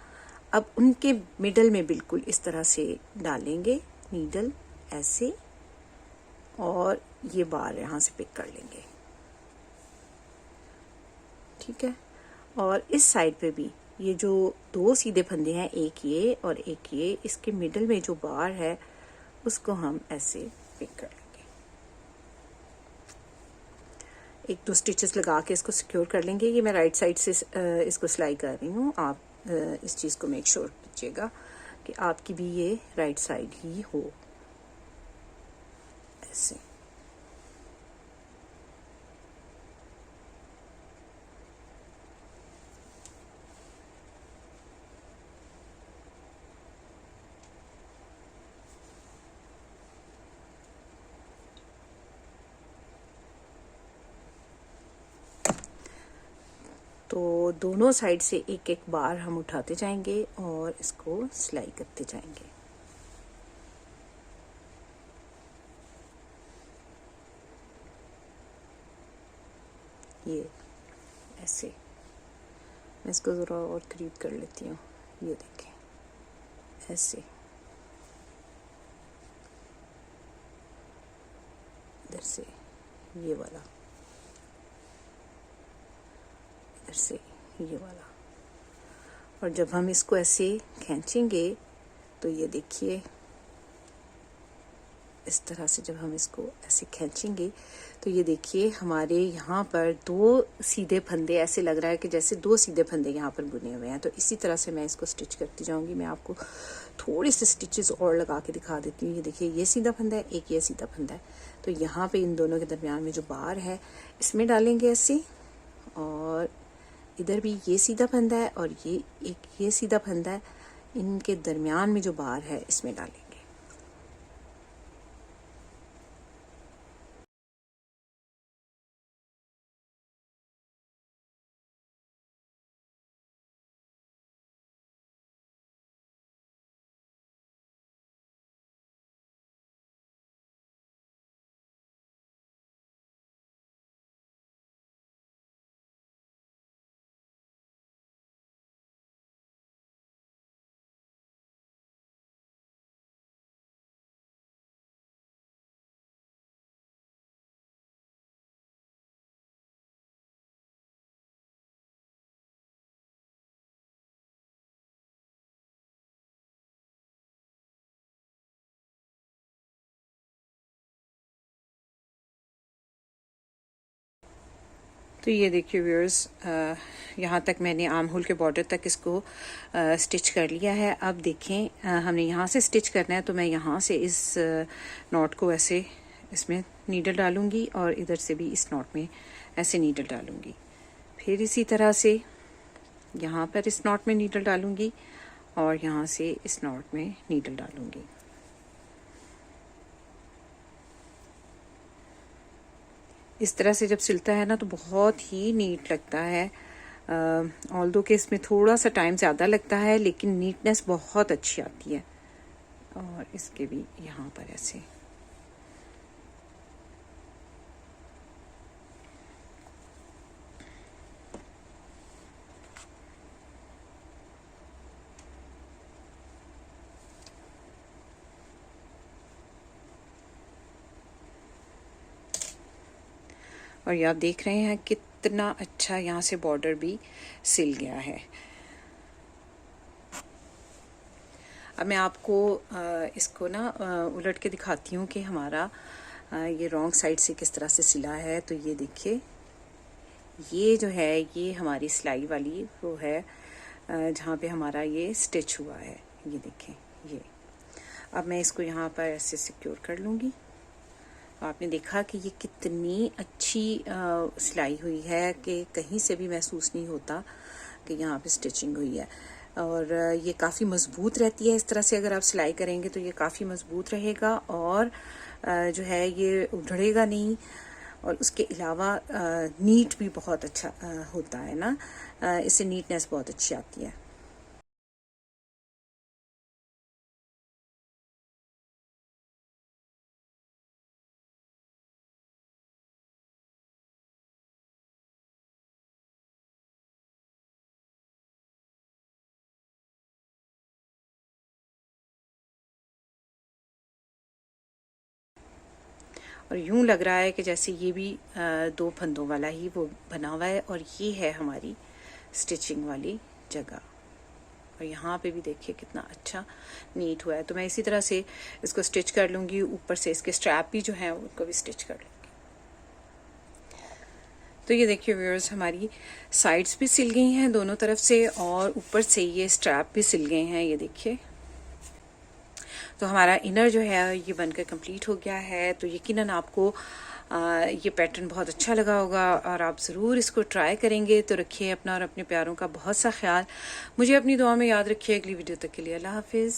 अब उनके मिडल में बिल्कुल इस तरह से डालेंगे नीडल ऐसे, और ये बार यहाँ से पिक कर लेंगे। ठीक है, और इस साइड पे भी ये जो 2 सीधे फंदे हैं, एक ये और एक ये, इसके मिडल में जो बार है उसको हम ऐसे पिक कर लेंगे। 1-2 स्टिचेस लगा के इसको सिक्योर कर लेंगे। ये मैं राइट साइड से इसको सिलाई कर रही हूँ। आप इस चीज़ को मेक श्योर कीजिएगा कि आपकी भी ये राइट साइड ही हो, ऐसे। तो दोनों साइड से एक एक बार हम उठाते जाएंगे और इसको सिलाई करते जाएंगे। ये ऐसे, मैं इसको ज़रा और करीब कर लेती हूँ। ये देखें ऐसे, इधर से ये वाला, इधर से ये वाला, और जब हम इसको ऐसे खींचेंगे तो ये देखिए इस तरह से जब हम इसको ऐसे खींचेंगे तो ये देखिए हमारे यहाँ पर 2 सीधे फंदे, ऐसे लग रहा है कि जैसे 2 सीधे फंदे यहाँ पर बुने हुए हैं। तो इसी तरह से मैं इसको स्टिच करती जाऊँगी। मैं आपको थोड़ी सी स्टिचेस और लगा के दिखा देती हूँ। ये देखिए ये सीधा फंदा है, एक ये सीधा फंदा है। तो यहाँ पे इन दोनों के दरमियान में जो बार है इसमें डालेंगे ऐसे, और इधर भी ये सीधा फंदा है और ये सीधा फंदा है, इनके दरमियान में जो बार है इसमें डालेंगे। तो ये देखिए व्यूअर्स, यहाँ तक मैंने आर्म होल के बॉर्डर तक इसको स्टिच कर लिया है। अब देखें हमने यहाँ से स्टिच करना है, तो मैं यहाँ से इस नॉट को ऐसे इसमें नीडल डालूंगी और इधर से भी इस नॉट में ऐसे नीडल डालूंगी। फिर इसी तरह से यहाँ पर इस नॉट में नीडल डालूंगी और यहाँ से इस नॉट में नीडल डालूंगी। इस तरह से जब सिलता है ना तो बहुत ही नीट लगता है। ऑल्दो कि इसमें थोड़ा सा टाइम ज़्यादा लगता है, लेकिन नीटनेस बहुत अच्छी आती है। और इसके भी यहाँ पर ऐसे और ये आप देख रहे हैं कितना अच्छा यहाँ से बॉर्डर भी सिल गया है। अब मैं आपको इसको ना उलट के दिखाती हूँ कि हमारा ये रॉन्ग साइड से किस तरह से सिला है। तो ये देखिए, ये जो है ये हमारी सिलाई वाली वो है जहाँ पे हमारा ये स्टिच हुआ है। ये देखें ये। अब मैं इसको यहाँ पर ऐसे सिक्योर कर लूँगी। आपने देखा कि ये कितनी अच्छी सिलाई हुई है कि कहीं से भी महसूस नहीं होता कि यहाँ पे स्टिचिंग हुई है। और ये काफ़ी मज़बूत रहती है। इस तरह से अगर आप सिलाई करेंगे तो ये काफ़ी मज़बूत रहेगा और जो है ये उधड़ेगा नहीं। और उसके अलावा नीट भी बहुत अच्छा होता है ना, इससे नीटनेस बहुत अच्छी आती है। और यूं लग रहा है कि जैसे ये भी 2 फंदों वाला ही वो बना हुआ है। और ये है हमारी स्टिचिंग वाली जगह। और यहाँ पे भी देखिए कितना अच्छा नीट हुआ है। तो मैं इसी तरह से इसको स्टिच कर लूँगी। ऊपर से इसके स्ट्रैप भी जो है उनको भी स्टिच कर लूँगी। तो ये देखिए व्यूअर्स, हमारी साइड्स भी सिल गई हैं दोनों तरफ से और ऊपर से ये स्ट्रैप भी सिल गए हैं। ये देखिए, तो हमारा इनर जो है ये बनकर कंप्लीट हो गया है। तो यकीनन आपको ये पैटर्न बहुत अच्छा लगा होगा और आप ज़रूर इसको ट्राई करेंगे। तो रखिए अपना और अपने प्यारों का बहुत सा ख्याल। मुझे अपनी दुआ में याद रखिए। अगली वीडियो तक के लिए अल्लाह हाफिज़।